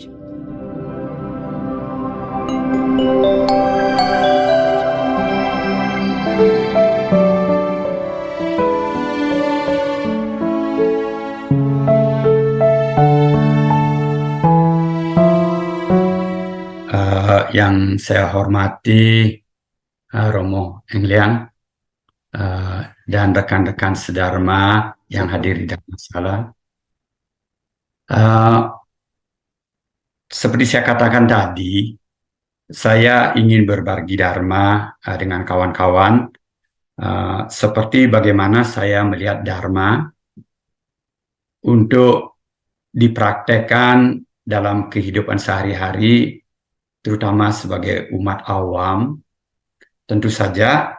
Yang saya hormati Romo Engliang dan rekan-rekan sedharma yang hadir di Dharmasala. Seperti saya katakan tadi, saya ingin berbagi dharma dengan kawan-kawan seperti bagaimana saya melihat dharma untuk dipraktekkan dalam kehidupan sehari-hari, terutama sebagai umat awam. Tentu saja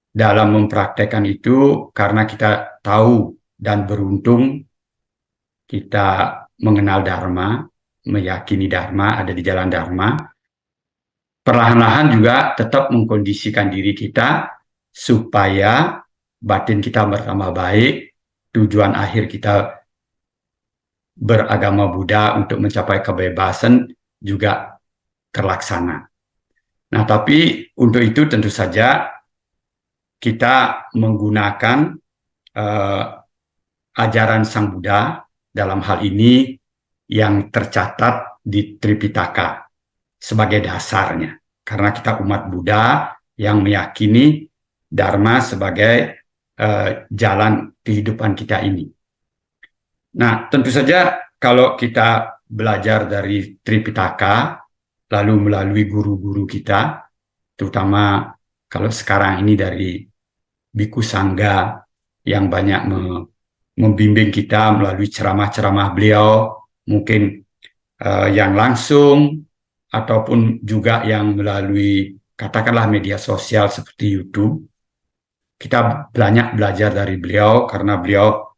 dalam mempraktekkan itu, karena kita tahu dan beruntung kita mengenal Dharma, meyakini Dharma, ada di jalan Dharma, perlahan-lahan juga tetap mengkondisikan diri kita supaya batin kita bertambah baik, tujuan akhir kita beragama Buddha untuk mencapai kebebasan juga terlaksana. Nah, tapi untuk itu tentu saja kita menggunakan ajaran Sang Buddha dalam hal ini yang tercatat di Tripitaka sebagai dasarnya. Karena kita umat Buddha yang meyakini Dharma sebagai jalan kehidupan kita ini. Nah, tentu saja kalau kita belajar dari Tripitaka, lalu melalui guru-guru kita, terutama kalau sekarang ini dari Biku Sangga yang banyak membimbing kita melalui ceramah-ceramah beliau, mungkin yang langsung ataupun juga yang melalui katakanlah media sosial seperti YouTube. Kita banyak belajar dari beliau karena beliau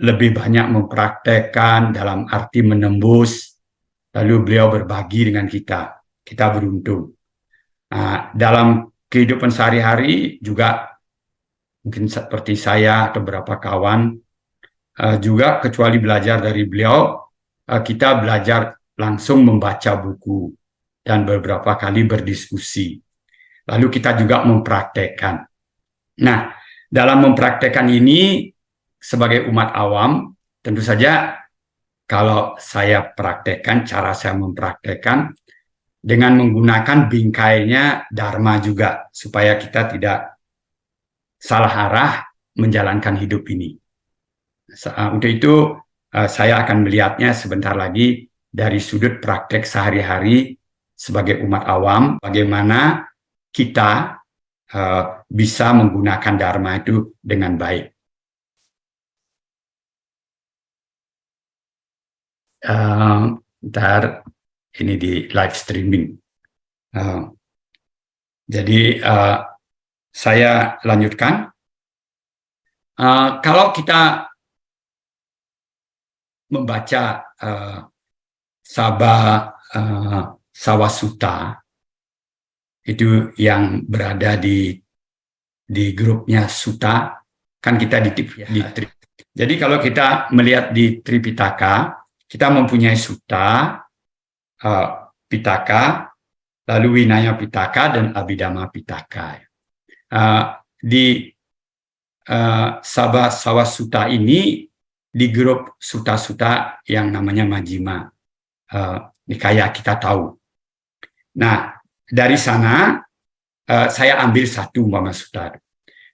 lebih banyak mempraktekkan dalam arti menembus, lalu beliau berbagi dengan kita. Kita beruntung. Nah, dalam kehidupan sehari-hari juga mungkin seperti saya atau beberapa kawan juga kecuali belajar dari beliau, kita belajar langsung membaca buku dan beberapa kali berdiskusi. Lalu kita juga mempraktekkan. Nah, dalam mempraktekkan ini sebagai umat awam, tentu saja kalau saya praktekkan, cara saya mempraktekkan dengan menggunakan bingkainya Dharma juga, supaya kita tidak salah arah menjalankan hidup ini. Untuk itu, saya akan melihatnya sebentar lagi dari sudut praktek sehari-hari sebagai umat awam, bagaimana kita bisa menggunakan Dharma itu dengan baik. Ntar ini di live streaming. Jadi saya lanjutkan. Kalau kita membaca Sawasutta itu yang berada di grupnya Sutta, kan kita di jadi kalau kita melihat di Tripitaka, kita mempunyai Sutta, Pitaka, lalu Winaya Pitaka dan Abhidhamma Pitaka. Di Sawasutta ini di grup Sutta-Sutta yang namanya Majjhima Nikaya, kita tahu. Nah, dari sana saya ambil satu umpama sutta.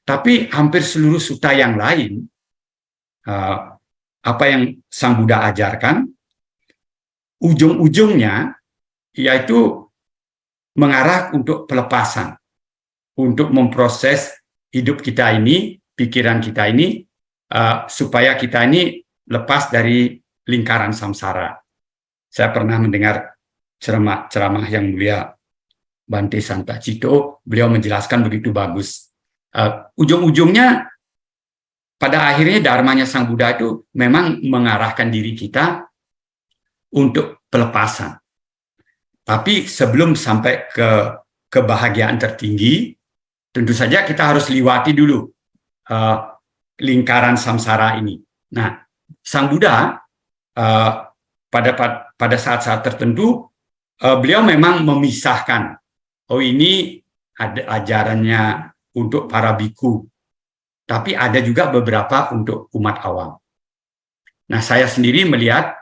Tapi hampir seluruh sutta yang lain, apa yang Sang Buddha ajarkan, ujung-ujungnya yaitu mengarah untuk pelepasan, untuk memproses hidup kita ini, pikiran kita ini, supaya kita ini lepas dari lingkaran samsara. Saya pernah mendengar ceramah yang mulia Bante Santa Cito, beliau menjelaskan begitu bagus. Ujung-ujungnya pada akhirnya dharmanya Sang Buddha itu memang mengarahkan diri kita untuk pelepasan. Tapi sebelum sampai ke kebahagiaan tertinggi, tentu saja kita harus lewati dulu lingkaran samsara ini. Nah, Sang Buddha pada saat-saat tertentu beliau memang memisahkan, oh ini ada ajarannya untuk para biku, tapi ada juga beberapa untuk umat awam. Nah, saya sendiri melihat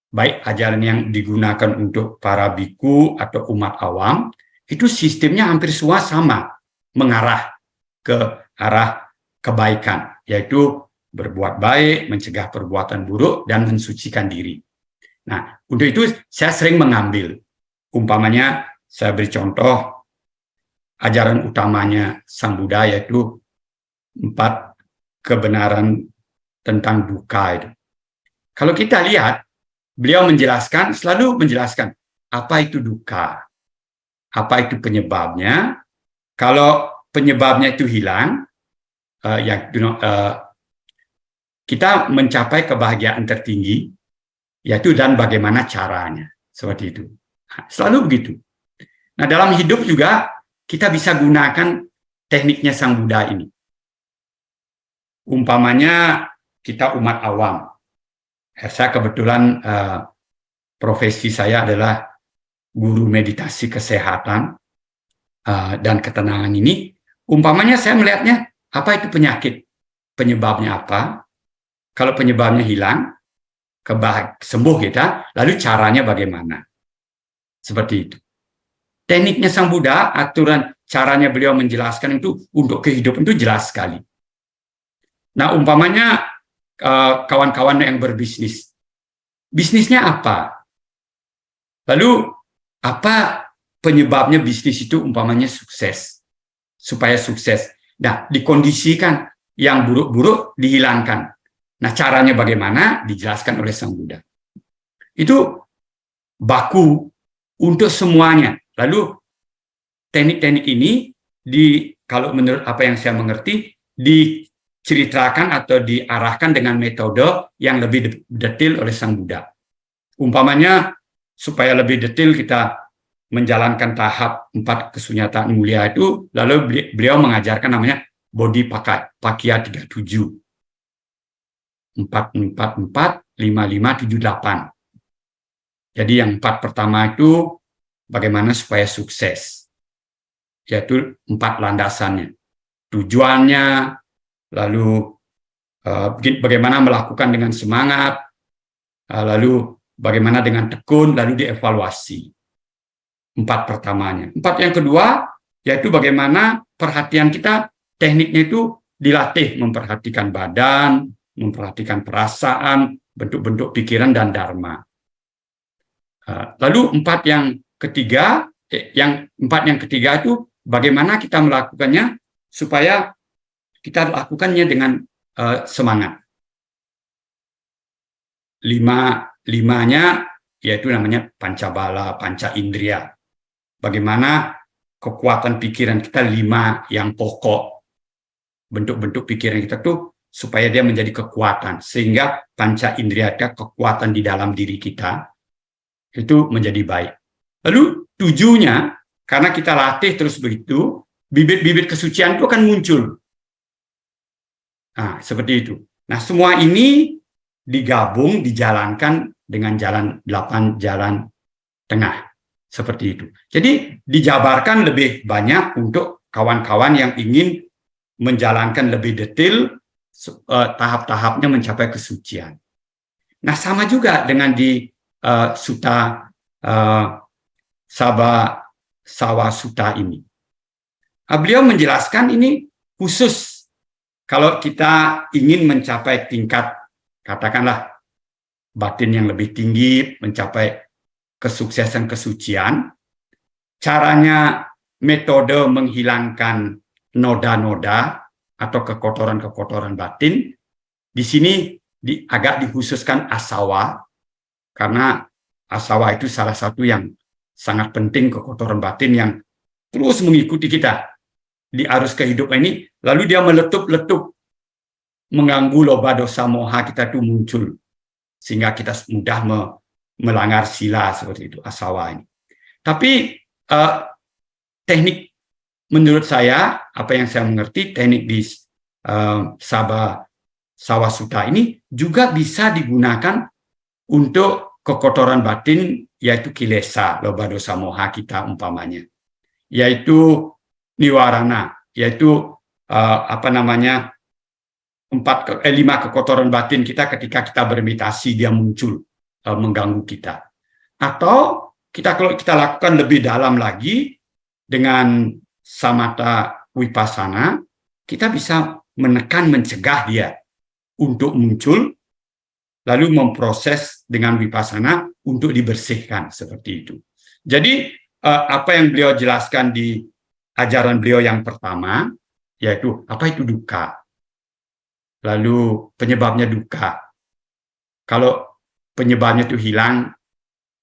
baik ajaran yang digunakan untuk para biku atau umat awam, itu sistemnya hampir semua sama, mengarah ke arah kebaikan, yaitu berbuat baik, mencegah perbuatan buruk, dan mensucikan diri. Nah, untuk itu saya sering mengambil, umpamanya saya beri contoh, ajaran utamanya Sang Buddha yaitu 4 kebenaran tentang duka itu. Kalau kita lihat, beliau selalu menjelaskan apa itu duka, apa itu penyebabnya. Kalau penyebabnya itu hilang, kita mencapai kebahagiaan tertinggi, yaitu dan bagaimana caranya, seperti itu. Selalu begitu. Nah, dalam hidup juga kita bisa gunakan tekniknya Sang Buddha ini. Umpamanya kita umat awam. Saya kebetulan profesi saya adalah guru meditasi kesehatan dan ketenangan ini. Umpamanya saya melihatnya, apa itu penyakit? Penyebabnya apa? Kalau penyebabnya hilang, sembuh kita, lalu caranya bagaimana? Seperti itu. Tekniknya Sang Buddha, aturan caranya beliau menjelaskan itu untuk kehidupan itu jelas sekali. Nah, umpamanya kawan-kawan yang berbisnis, bisnisnya apa? Lalu apa penyebabnya bisnis itu umpamanya sukses? Supaya sukses. Nah, dikondisikan yang buruk-buruk dihilangkan. Nah, caranya bagaimana? Dijelaskan oleh Sang Buddha. Itu baku untuk semuanya. Lalu teknik-teknik ini kalau menurut apa yang saya mengerti, diceritakan atau diarahkan dengan metode yang lebih detail oleh Sang Buddha. Umpamanya supaya lebih detail kita menjalankan tahap 4 kesunyataan mulia itu, lalu beliau mengajarkan namanya Bodhipakya 37. 4, 5, 5, 7, 8. Jadi yang 4 pertama itu bagaimana supaya sukses, yaitu 4 landasannya. Tujuannya, lalu bagaimana melakukan dengan semangat, lalu bagaimana dengan tekun, lalu dievaluasi. 4 pertamanya. 4 yang kedua, yaitu bagaimana perhatian kita, tekniknya itu dilatih memperhatikan badan, memperhatikan perasaan, bentuk-bentuk pikiran, dan dharma. Lalu 4 yang ketiga itu bagaimana kita melakukannya supaya kita lakukannya dengan semangat. 5-nya yaitu namanya pancabala, panca indria. Bagaimana kekuatan pikiran kita 5 yang pokok, bentuk-bentuk pikiran kita tuh supaya dia menjadi kekuatan, sehingga panca indria, kekuatan di dalam diri kita itu menjadi baik. Lalu 7-nya, karena kita latih terus begitu, bibit-bibit kesucian itu akan muncul. Nah, seperti itu. Nah, semua ini digabung, dijalankan dengan 8 jalan tengah. Seperti itu. Jadi dijabarkan lebih banyak untuk kawan-kawan yang ingin menjalankan lebih detail tahap-tahapnya mencapai kesucian. Nah, sama juga dengan di Sutta Sawa Sutta ini. Beliau menjelaskan ini khusus kalau kita ingin mencapai tingkat, katakanlah, batin yang lebih tinggi, mencapai kesuksesan kesucian, caranya, metode menghilangkan noda-noda atau kekotoran-kekotoran batin, di sini agak dikhususkan asawa, karena asawa itu salah satu yang sangat penting, kekotoran batin yang terus mengikuti kita di arus kehidupan ini, lalu dia meletup-letup, mengganggu loba dosa moha kita itu muncul, sehingga kita mudah melanggar sila, seperti itu, asawa ini. Tapi teknik, menurut saya, apa yang saya mengerti, teknik di Sawa Sutta ini juga bisa digunakan untuk kekotoran batin, yaitu kilesa, loba dosa moha kita umpamanya, yaitu niwarana, yaitu lima kekotoran batin kita ketika kita bermeditasi dia muncul mengganggu kita. Atau kalau kita lakukan lebih dalam lagi dengan samatha vipassana, kita bisa mencegah dia untuk muncul, lalu memproses dengan vipassana untuk dibersihkan seperti itu. Jadi apa yang beliau jelaskan di ajaran beliau yang pertama, yaitu apa itu dukkha, lalu penyebabnya dukkha. Kalau penyebabnya itu hilang,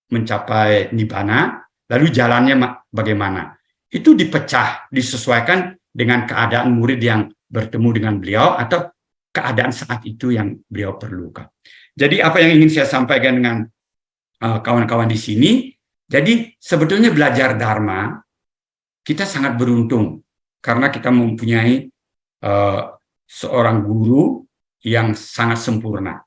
mencapai nibbana, lalu jalannya bagaimana? Itu dipecah, disesuaikan dengan keadaan murid yang bertemu dengan beliau atau keadaan saat itu yang beliau perlukan. Jadi apa yang ingin saya sampaikan dengan kawan-kawan di sini, jadi sebetulnya belajar Dharma, kita sangat beruntung karena kita mempunyai seorang guru yang sangat sempurna.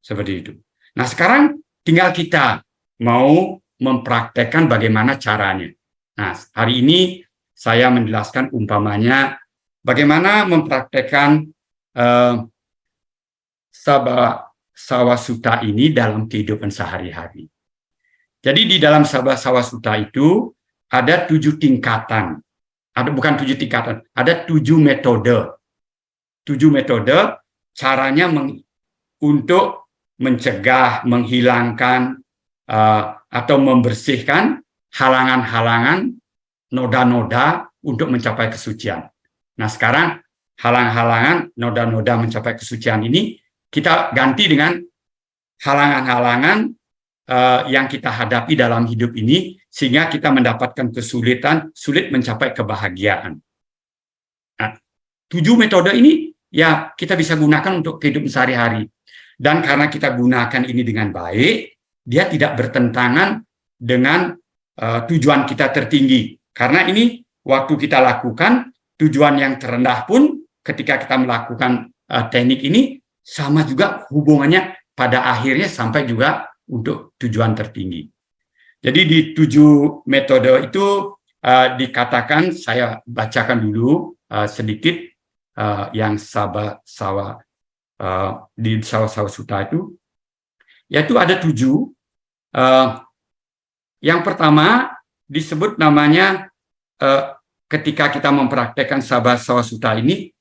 Seperti itu. Nah sekarang tinggal kita mau mempraktekkan bagaimana caranya. Nah, hari ini saya menjelaskan umpamanya bagaimana mempraktekkan Sabha Sutta ini dalam kehidupan sehari-hari. Jadi di dalam Sabha Sutta itu ada 7 tingkatan. Bukan 7 tingkatan, ada 7 metode. 7 metode caranya untuk mencegah, menghilangkan, atau membersihkan halangan-halangan, noda-noda untuk mencapai kesucian. Nah sekarang halangan-halangan, noda-noda mencapai kesucian ini kita ganti dengan halangan-halangan yang kita hadapi dalam hidup ini sehingga kita mendapatkan kesulitan, sulit mencapai kebahagiaan. Nah, 7 metode ini ya kita bisa gunakan untuk kehidupan sehari-hari. Dan karena kita gunakan ini dengan baik, dia tidak bertentangan dengan tujuan kita tertinggi. Karena ini waktu kita lakukan, tujuan yang terendah pun ketika kita melakukan teknik ini sama juga hubungannya pada akhirnya sampai juga untuk tujuan tertinggi. Jadi di 7 metode itu dikatakan, saya bacakan dulu sedikit yang di Sabha Sutta itu, yaitu ada 7. Yang pertama disebut namanya ketika kita mempraktekkan Sabha Sutta ini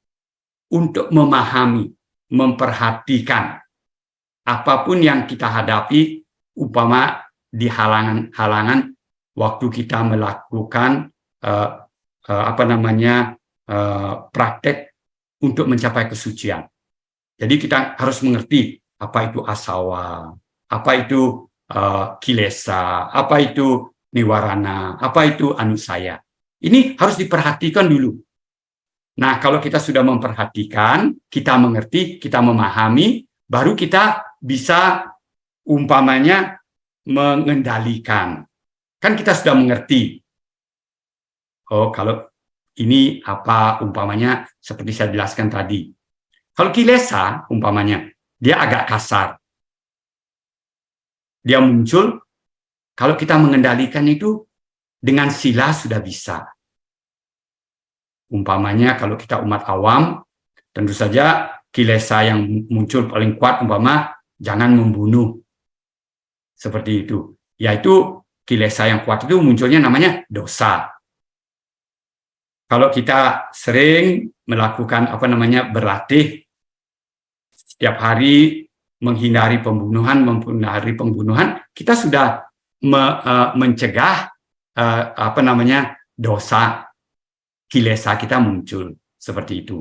untuk memahami, memperhatikan apapun yang kita hadapi, umpama di halangan-halangan waktu kita melakukan praktek untuk mencapai kesucian. Jadi kita harus mengerti apa itu asawa, apa itu kilesa, apa itu niwarana, apa itu anusaya. Ini harus diperhatikan dulu. Nah, kalau kita sudah memperhatikan, kita mengerti, kita memahami, baru kita bisa umpamanya mengendalikan. Kan kita sudah mengerti. Oh, kalau ini apa umpamanya seperti saya jelaskan tadi. Kalau kilesa umpamanya, dia agak kasar. Dia muncul, kalau kita mengendalikan itu dengan sila sudah bisa. Umpamanya kalau kita umat awam, tentu saja kilesa yang muncul paling kuat umpama jangan membunuh. Seperti itu. Yaitu kilesa yang kuat itu munculnya namanya dosa. Kalau kita sering melakukan berlatih setiap hari menghindari pembunuhan, kita sudah mencegah dosa kilesa kita muncul seperti itu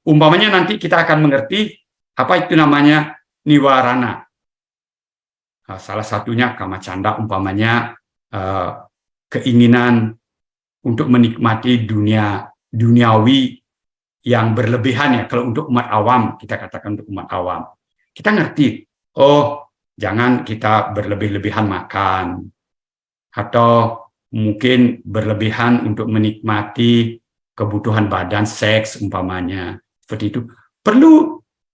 umpamanya nanti kita akan mengerti apa itu namanya niwarana. Salah satunya kamacanda umpamanya keinginan untuk menikmati duniawi yang berlebihan ya. Kalau untuk umat awam, kita katakan untuk umat awam, kita ngerti, oh jangan kita berlebih-lebihan makan, atau mungkin berlebihan untuk menikmati kebutuhan badan, seks umpamanya, seperti itu.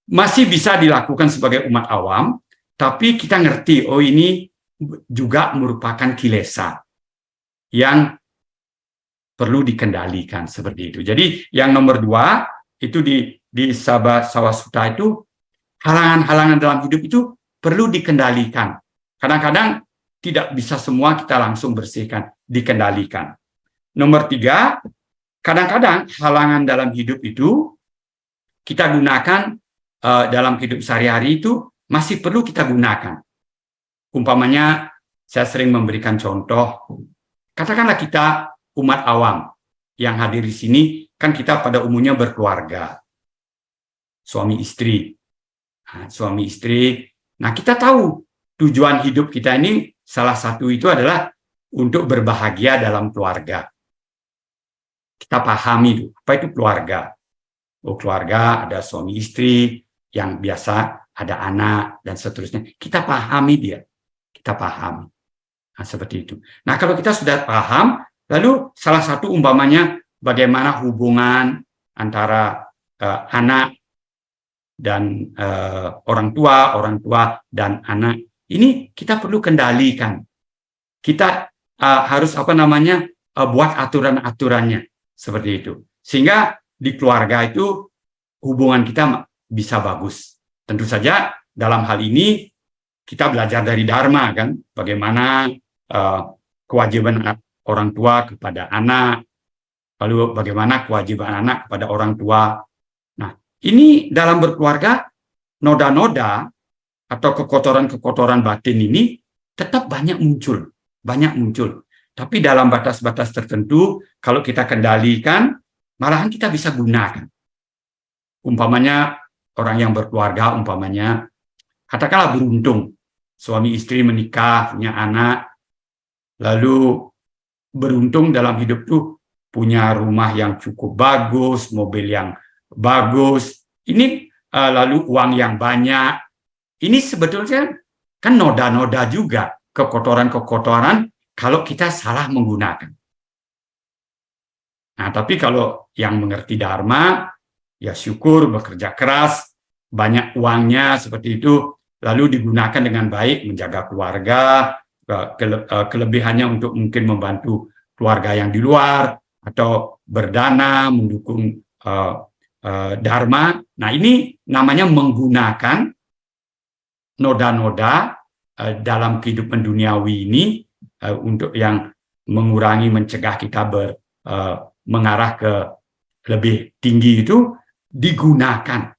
Masih bisa dilakukan sebagai umat awam, tapi kita ngerti, oh ini juga merupakan kilesa yang perlu dikendalikan seperti itu. Jadi yang nomor 2 itu di Sawasuta itu, halangan-halangan dalam hidup itu perlu dikendalikan. Kadang-kadang tidak bisa semua kita langsung bersihkan, dikendalikan. Nomor 3, kadang-kadang halangan dalam hidup itu kita gunakan dalam hidup sehari-hari itu masih perlu kita gunakan. Umpamanya, saya sering memberikan contoh, katakanlah kita umat awam yang hadir di sini, kan kita pada umumnya berkeluarga, suami istri. Suami istri. Nah, kita tahu tujuan hidup kita ini salah satu itu adalah untuk berbahagia dalam keluarga. Kita pahami apa itu keluarga. Oh, keluarga ada suami istri, yang biasa ada anak dan seterusnya. Kita pahami dia. Kita pahami. Nah, seperti itu. Nah, kalau kita sudah paham, lalu salah satu umpamanya bagaimana hubungan antara anak dan orang tua dan anak. Ini kita perlu kendalikan. Kita harus buat aturan-aturannya seperti itu. Sehingga di keluarga itu hubungan kita bisa bagus. Tentu saja dalam hal ini kita belajar dari Dharma, kan, bagaimana kewajiban orang tua kepada anak, lalu bagaimana kewajiban anak kepada orang tua. Nah, ini dalam berkeluarga, noda-noda atau kekotoran-kekotoran batin ini tetap banyak muncul. Tapi dalam batas-batas tertentu, kalau kita kendalikan, malahan kita bisa gunakan. Umpamanya orang yang berkeluarga, umpamanya katakanlah beruntung, suami istri menikah, punya anak, lalu beruntung dalam hidup tuh punya rumah yang cukup bagus, mobil yang bagus, ini lalu uang yang banyak. Ini sebetulnya kan noda-noda juga, kekotoran-kekotoran kalau kita salah menggunakan. Nah, tapi kalau yang mengerti Dharma, ya syukur, bekerja keras, banyak uangnya seperti itu, lalu digunakan dengan baik, menjaga keluarga, kelebihannya untuk mungkin membantu keluarga yang di luar, atau berdana, mendukung Dharma. Nah, ini namanya menggunakan noda-noda dalam kehidupan duniawi ini untuk yang mengurangi, mencegah kita mengarah ke lebih tinggi itu, digunakan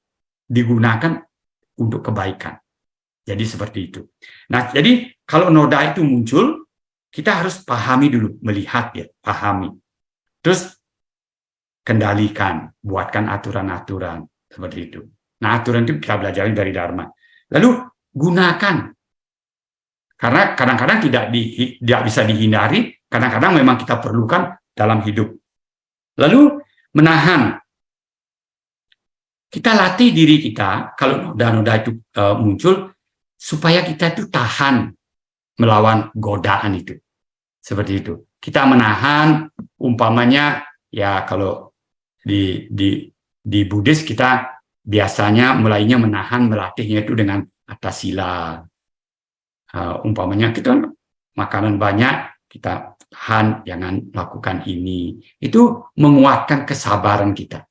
untuk kebaikan. Jadi seperti itu. Nah, jadi kalau noda itu muncul, kita harus pahami dulu, melihat ya, pahami. Terus kendalikan, buatkan aturan-aturan seperti itu. Nah, aturan itu kita belajar dari Dharma. Lalu gunakan. Karena kadang-kadang tidak bisa dihindari, kadang-kadang memang kita perlukan dalam hidup. Lalu menahan. Kita latih diri kita, kalau noda-noda itu muncul, supaya kita itu tahan melawan godaan itu. Seperti itu. Kita menahan, umpamanya, ya kalau di Buddhis kita biasanya mulainya menahan, melatihnya itu dengan atasila. Umpamanya kita makanan banyak, kita tahan, jangan lakukan ini. Itu menguatkan kesabaran kita.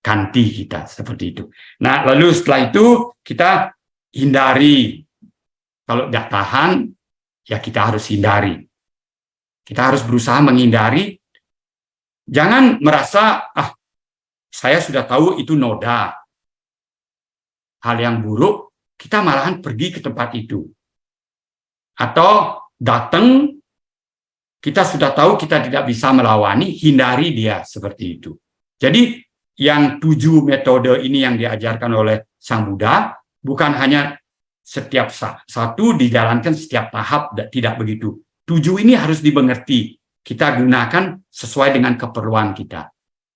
Kanti kita, seperti itu. Nah, lalu setelah itu kita hindari. Kalau tidak tahan, ya kita harus hindari. Kita harus berusaha menghindari. Jangan merasa, saya sudah tahu itu noda. Hal yang buruk, kita malahan pergi ke tempat itu. Atau datang, kita sudah tahu kita tidak bisa melawani, hindari dia, seperti itu. Jadi, yang 7 metode ini yang diajarkan oleh Sang Buddha, bukan hanya setiap satu dijalankan setiap tahap, tidak begitu. 7 ini harus dimengerti, kita gunakan sesuai dengan keperluan kita.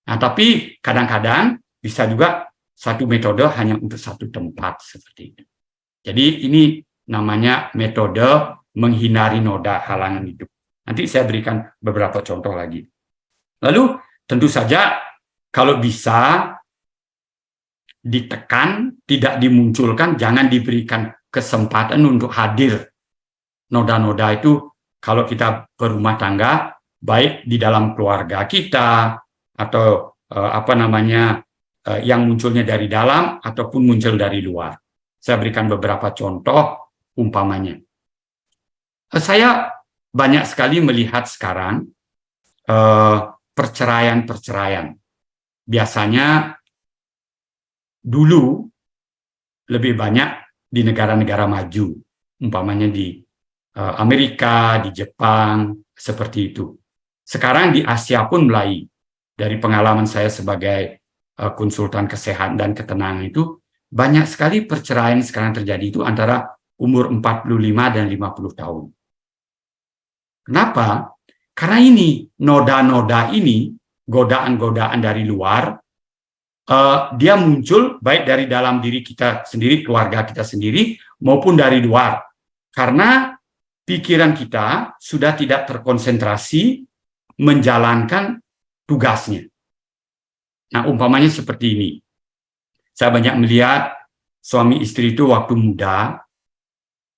Nah, tapi kadang-kadang bisa juga satu metode hanya untuk satu tempat, seperti itu. Jadi ini namanya metode menghindari noda halangan hidup. Nanti saya berikan beberapa contoh lagi. Lalu tentu saja kalau bisa ditekan, tidak dimunculkan, jangan diberikan kesempatan untuk hadir. Noda-noda itu kalau kita berumah tangga, baik di dalam keluarga kita atau yang munculnya dari dalam ataupun muncul dari luar. Saya berikan beberapa contoh umpamanya. Saya banyak sekali melihat sekarang perceraian-perceraian. Biasanya dulu lebih banyak di negara-negara maju, umpamanya di Amerika, di Jepang, seperti itu. Sekarang di Asia pun mulai, dari pengalaman saya sebagai konsultan kesehatan dan ketenangan itu, banyak sekali perceraian sekarang terjadi itu antara umur 45 dan 50 tahun. Kenapa? Karena ini, noda-noda ini, godaan-godaan dari luar, dia muncul baik dari dalam diri kita sendiri, keluarga kita sendiri, maupun dari luar. Karena pikiran kita sudah tidak terkonsentrasi menjalankan tugasnya. Nah, umpamanya seperti ini. Saya banyak melihat suami istri itu waktu muda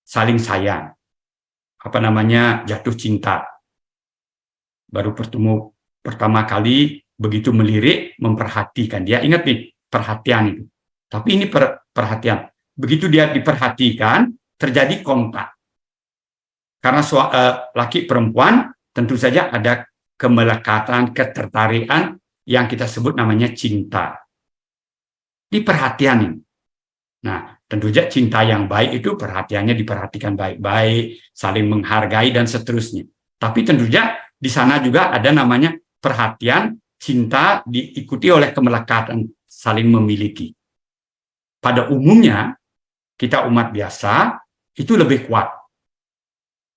saling sayang. Jatuh cinta. Baru bertemu pertama kali begitu melirik, memperhatikan. Dia ingat nih, perhatian itu. Tapi ini perhatian. Begitu dia diperhatikan, terjadi kontak. Karena laki perempuan tentu saja ada kemelekatan, ketertarikan yang kita sebut namanya cinta. Di perhatian ini. Nah, tentu saja cinta yang baik itu perhatiannya diperhatikan baik-baik, saling menghargai dan seterusnya. Tapi tentu saja di sana juga ada namanya perhatian, cinta diikuti oleh kemelekatan, saling memiliki. Pada umumnya, kita umat biasa itu lebih kuat.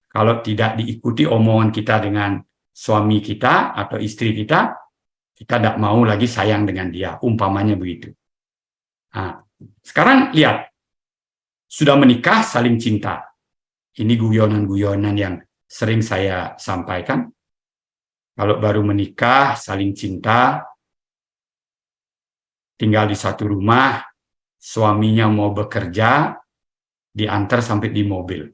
Kalau tidak diikuti omongan kita dengan suami kita atau istri kita, kita tidak mau lagi sayang dengan dia, umpamanya begitu. Nah, sekarang lihat, sudah menikah saling cinta. Ini guyonan-guyonan yang sering saya sampaikan. Kalau baru menikah saling cinta, tinggal di satu rumah, suaminya mau bekerja, diantar sampai di mobil.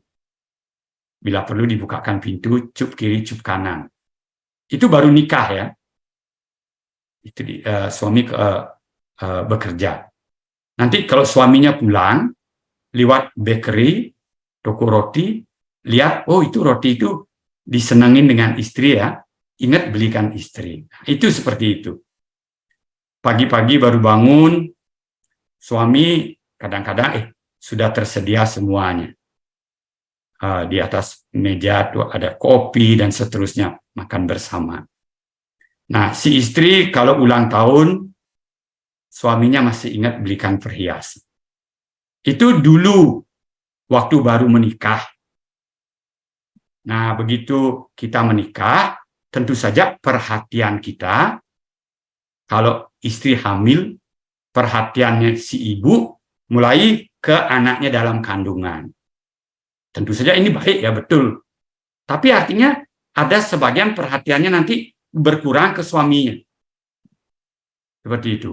Bila perlu dibukakan pintu, cup kiri, cup kanan. Itu baru nikah ya. Itu suami bekerja. Nanti kalau suaminya pulang, lewat bakery, toko roti, lihat, oh itu roti itu disenangin dengan istri ya. Ingat belikan istri. Itu seperti itu. Pagi-pagi baru bangun, suami kadang-kadang sudah tersedia semuanya. Di atas meja tuh ada kopi dan seterusnya, makan bersama. Nah, si istri kalau ulang tahun, suaminya masih ingat belikan perhiasan. Itu dulu waktu baru menikah. Nah, begitu kita menikah, tentu saja perhatian kita, kalau istri hamil, perhatiannya si ibu mulai ke anaknya dalam kandungan. Tentu saja ini baik ya, betul. Tapi artinya ada sebagian perhatiannya nanti berkurang ke suaminya. Seperti itu.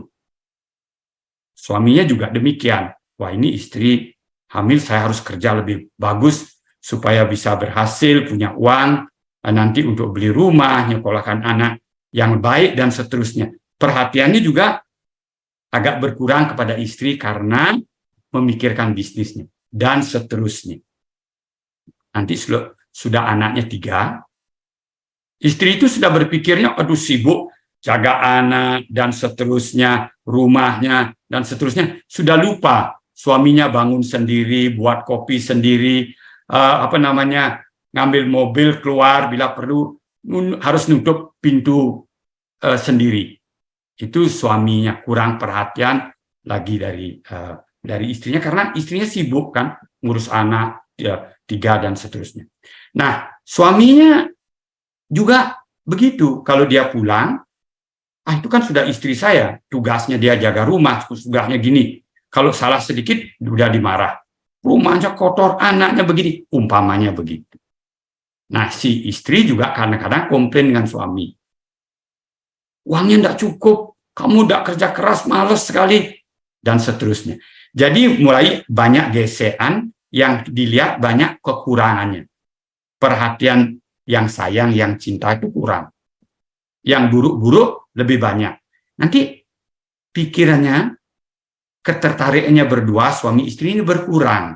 Suaminya juga demikian. Wah, ini istri hamil, saya harus kerja lebih bagus supaya bisa berhasil, punya uang, nanti untuk beli rumah, nyekolahkan anak yang baik, dan seterusnya. Perhatiannya juga agak berkurang kepada istri karena memikirkan bisnisnya, dan seterusnya. Nanti sudah anaknya 3, istri itu sudah berpikirnya, aduh sibuk, jaga anak, dan seterusnya, rumahnya, dan seterusnya. Sudah lupa, suaminya bangun sendiri, buat kopi sendiri, ngambil mobil keluar, bila perlu harus nutup pintu sendiri. Itu suaminya kurang perhatian lagi dari istrinya, karena istrinya sibuk kan ngurus anak 3 dan seterusnya. Nah, suaminya juga begitu. Kalau dia pulang, itu kan sudah istri saya, tugasnya dia jaga rumah, tugasnya gini. Kalau salah sedikit udah dimarah. Rumahnya kotor, anaknya begini, umpamanya begitu. Nah, si istri juga kadang-kadang komplain dengan suami. Uangnya tidak cukup, kamu tidak kerja keras, males sekali, dan seterusnya. Jadi mulai banyak gesekan yang dilihat banyak kekurangannya. Perhatian yang sayang, yang cinta itu kurang. Yang buruk-buruk lebih banyak. Nanti pikirannya, ketertarikannya berdua, suami istri ini berkurang.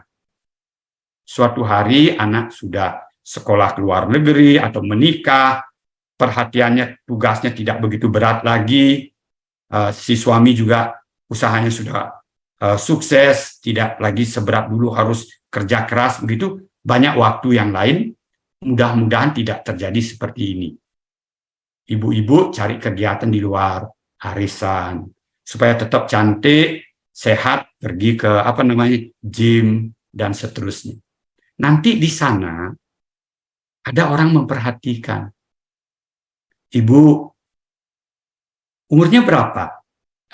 Suatu hari anak sudah sekolah ke luar negeri atau menikah, perhatiannya, tugasnya tidak begitu berat lagi, si suami juga usahanya sudah sukses, tidak lagi seberat dulu harus kerja keras, begitu banyak waktu yang lain. Mudah-mudahan tidak terjadi seperti ini. Ibu-ibu cari kegiatan di luar, arisan, supaya tetap cantik, sehat, pergi ke gym dan seterusnya. Nanti di sana ada orang memperhatikan. Ibu umurnya berapa?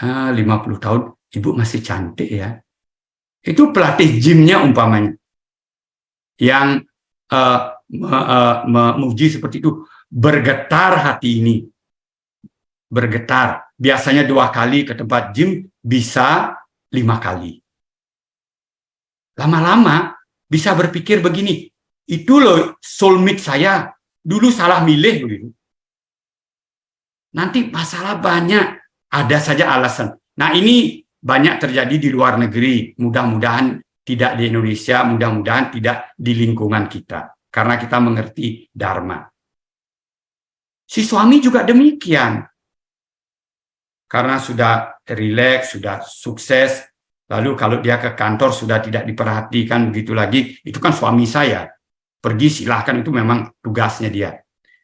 50 tahun, ibu masih cantik ya. Itu pelatih gymnya umpamanya. Yang memuji seperti itu, bergetar hati ini, bergetar. Biasanya 2 kali ke tempat gym, bisa 5 kali. Lama-lama bisa berpikir begini, itu loh soulmate saya, dulu salah milih begitu. Nanti masalah banyak, ada saja alasan. Nah ini banyak terjadi di luar negeri, mudah-mudahan tidak di Indonesia, mudah-mudahan tidak di lingkungan kita, karena kita mengerti Dharma. Si suami juga demikian, karena sudah rileks, sudah sukses, lalu kalau dia ke kantor sudah tidak diperhatikan begitu lagi, itu kan suami saya, pergi silahkan, itu memang tugasnya dia.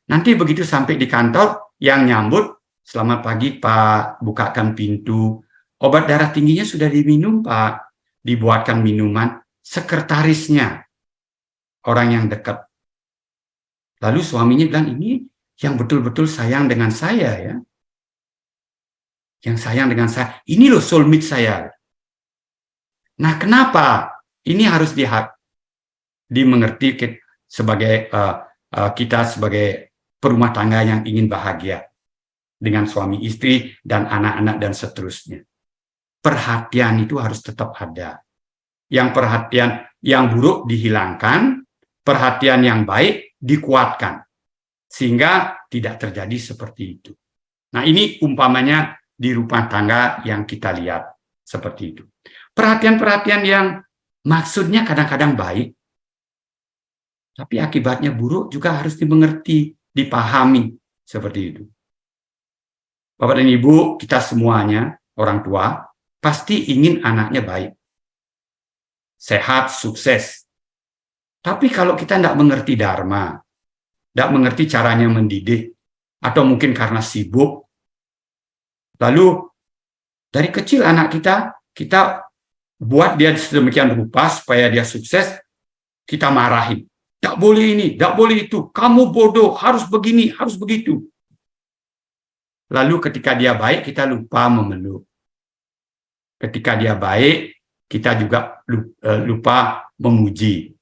Nanti begitu sampai di kantor, yang nyambut, selamat pagi Pak, bukakan pintu, obat darah tingginya sudah diminum Pak, dibuatkan minuman, sekretarisnya, orang yang dekat. Lalu suaminya bilang, ini yang betul-betul sayang dengan saya ya. Yang sayang dengan saya, ini loh soulmate saya. Nah kenapa? Ini harus dimengerti sebagai kita sebagai perumah tangga yang ingin bahagia dengan suami istri dan anak-anak dan seterusnya. Perhatian itu harus tetap ada. Yang perhatian yang buruk dihilangkan, perhatian yang baik dikuatkan, sehingga tidak terjadi seperti itu. Nah ini umpamanya di rumah tangga yang kita lihat seperti itu. Perhatian-perhatian yang maksudnya kadang-kadang baik, tapi akibatnya buruk juga harus dimengerti, dipahami seperti itu. Bapak dan Ibu, kita semuanya, orang tua, pasti ingin anaknya baik, sehat, sukses. Tapi kalau kita tidak mengerti Dharma, tidak mengerti caranya mendidik, atau mungkin karena sibuk, lalu dari kecil anak kita buat dia sedemikian rupa supaya dia sukses, kita marahin. Tidak boleh ini, tidak boleh itu, kamu bodoh, harus begini, harus begitu. Lalu ketika dia baik, kita lupa memeluk. Ketika dia baik, kita juga lupa memuji.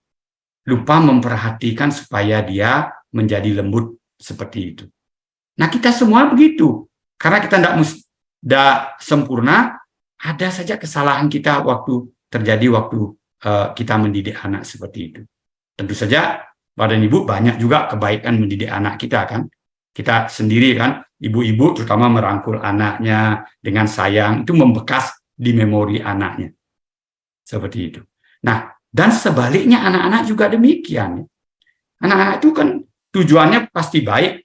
Lupa memperhatikan supaya dia menjadi lembut seperti itu. Nah kita semua begitu. Karena kita tidak sempurna, ada saja kesalahan kita waktu kita mendidik anak seperti itu. Tentu saja, Bapak dan Ibu, banyak juga kebaikan mendidik anak kita kan. Kita sendiri kan, ibu-ibu terutama merangkul anaknya dengan sayang, itu membekas di memori anaknya. Seperti itu. Nah, dan sebaliknya anak-anak juga demikian. Anak-anak itu kan tujuannya pasti baik,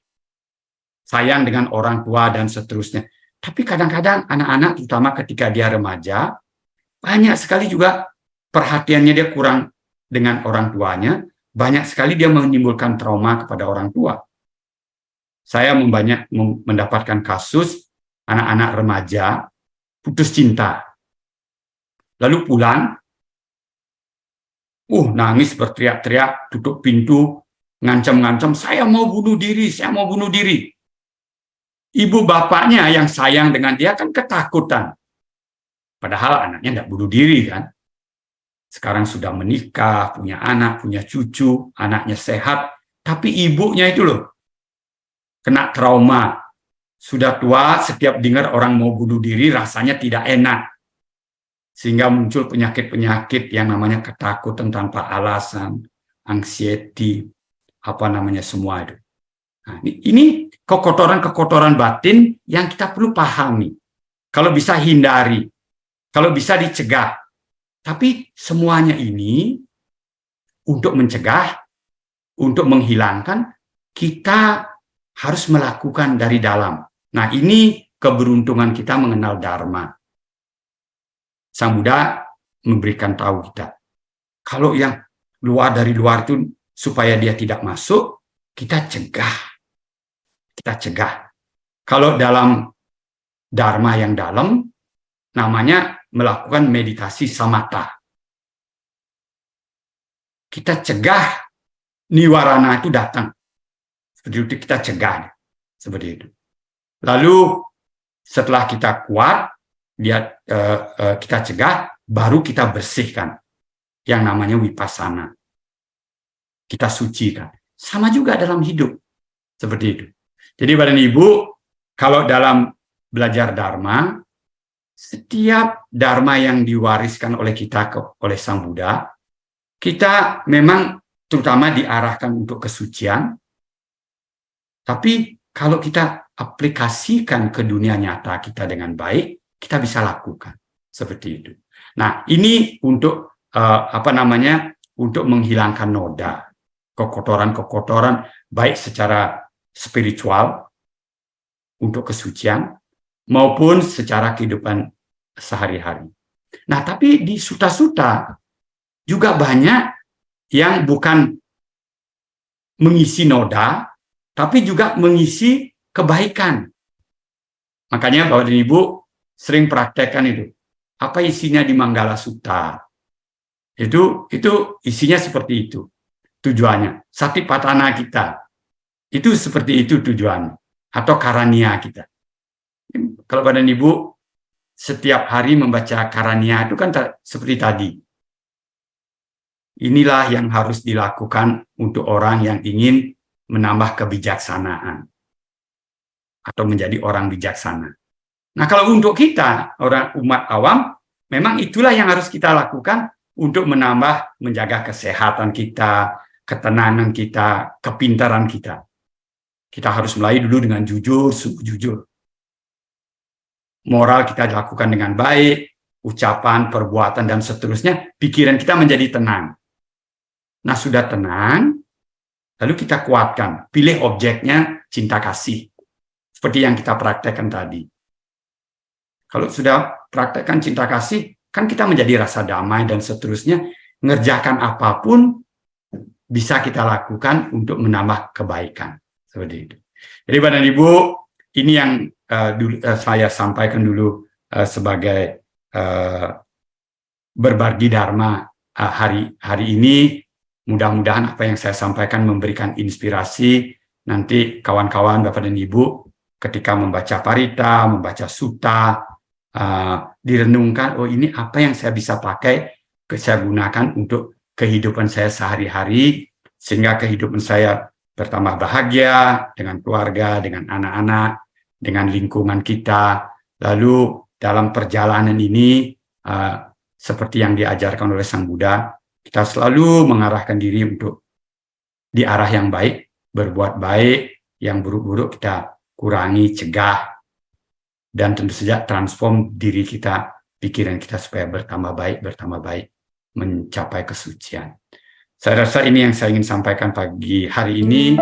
sayang dengan orang tua dan seterusnya. Tapi kadang-kadang anak-anak, terutama ketika dia remaja, banyak sekali juga perhatiannya dia kurang dengan orang tuanya, banyak sekali dia menimbulkan trauma kepada orang tua. Saya mendapatkan kasus anak-anak remaja putus cinta. Lalu pulang, nangis berteriak-teriak, tutup pintu, ngancam-ngancam, saya mau bunuh diri, saya mau bunuh diri. Ibu bapaknya yang sayang dengan dia kan ketakutan. Padahal anaknya tidak bunuh diri kan. Sekarang sudah menikah, punya anak, punya cucu, anaknya sehat. Tapi ibunya itu loh, kena trauma. Sudah tua, setiap dengar orang mau bunuh diri, rasanya tidak enak. sehingga muncul penyakit-penyakit yang namanya ketakutan tanpa alasan, anxiety, apa namanya semua itu. Nah, ini kekotoran-kekotoran batin yang kita perlu pahami. Kalau bisa hindari, kalau bisa dicegah. Tapi semuanya ini untuk mencegah, untuk menghilangkan, kita harus melakukan dari dalam. Nah, ini keberuntungan kita mengenal Dharma. Sang Buddha memberikan tahu kita. Kalau yang dari luar itu supaya dia tidak masuk, kita cegah. Kita cegah. Kalau dalam Dharma yang dalam, namanya melakukan meditasi samatha. Kita cegah niwarana itu datang. Seperti itu kita cegah. Seperti itu. Lalu setelah kita kuat, kita cegah, baru kita bersihkan. Yang namanya vipassana. Kita sucikan. Sama juga dalam hidup. Seperti itu. Jadi Bapak dan Ibu, kalau dalam belajar Dharma, setiap Dharma yang diwariskan oleh kita, oleh Sang Buddha, kita memang terutama diarahkan untuk kesucian, tapi kalau kita aplikasikan ke dunia nyata kita dengan baik, kita bisa lakukan. Seperti itu. Nah, ini untuk untuk menghilangkan noda, kekotoran-kekotoran, baik secara spiritual, untuk kesucian, maupun secara kehidupan sehari-hari. Nah, tapi di suta-suta juga banyak yang bukan mengisi noda, tapi juga mengisi kebaikan. Makanya Bapak dan Ibu sering praktekkan itu. Apa isinya di Manggala Sutta? Itu isinya seperti itu. Tujuannya. Satipatthana kita. Itu seperti itu tujuannya. Atau karania kita. Kalau Bapak dan Ibu setiap hari membaca karania itu kan seperti tadi. Inilah yang harus dilakukan untuk orang yang ingin menambah kebijaksanaan. Atau menjadi orang bijaksana. Nah, kalau untuk kita, orang umat awam, memang itulah yang harus kita lakukan untuk menjaga kesehatan kita, ketenangan kita, kepintaran kita. Kita harus mulai dulu dengan jujur, sungguh jujur. Moral kita lakukan dengan baik, ucapan, perbuatan, dan seterusnya, pikiran kita menjadi tenang. Nah, sudah tenang, lalu kita kuatkan. Pilih objeknya cinta kasih. Seperti yang kita praktekkan tadi. Kalau sudah praktekkan cinta kasih, kan kita menjadi rasa damai dan seterusnya. Ngerjakan apapun bisa kita lakukan untuk menambah kebaikan. Seperti itu. Jadi Bapak dan Ibu, ini yang saya sampaikan dulu sebagai berbagi Dharma hari ini. Mudah-mudahan apa yang saya sampaikan memberikan inspirasi. Nanti kawan-kawan Bapak dan Ibu ketika membaca parita, membaca sutta, direnungkan, oh ini apa yang saya bisa pakai, saya gunakan untuk kehidupan saya sehari-hari, sehingga kehidupan saya bertambah bahagia dengan keluarga, dengan anak-anak, dengan lingkungan kita. Lalu dalam perjalanan ini, seperti yang diajarkan oleh Sang Buddha, kita selalu mengarahkan diri untuk di arah yang baik, berbuat baik, yang buruk-buruk kita kurangi, cegah, dan tentu saja transform diri kita, pikiran kita supaya bertambah baik, mencapai kesucian. Saya rasa ini yang saya ingin sampaikan pagi hari ini.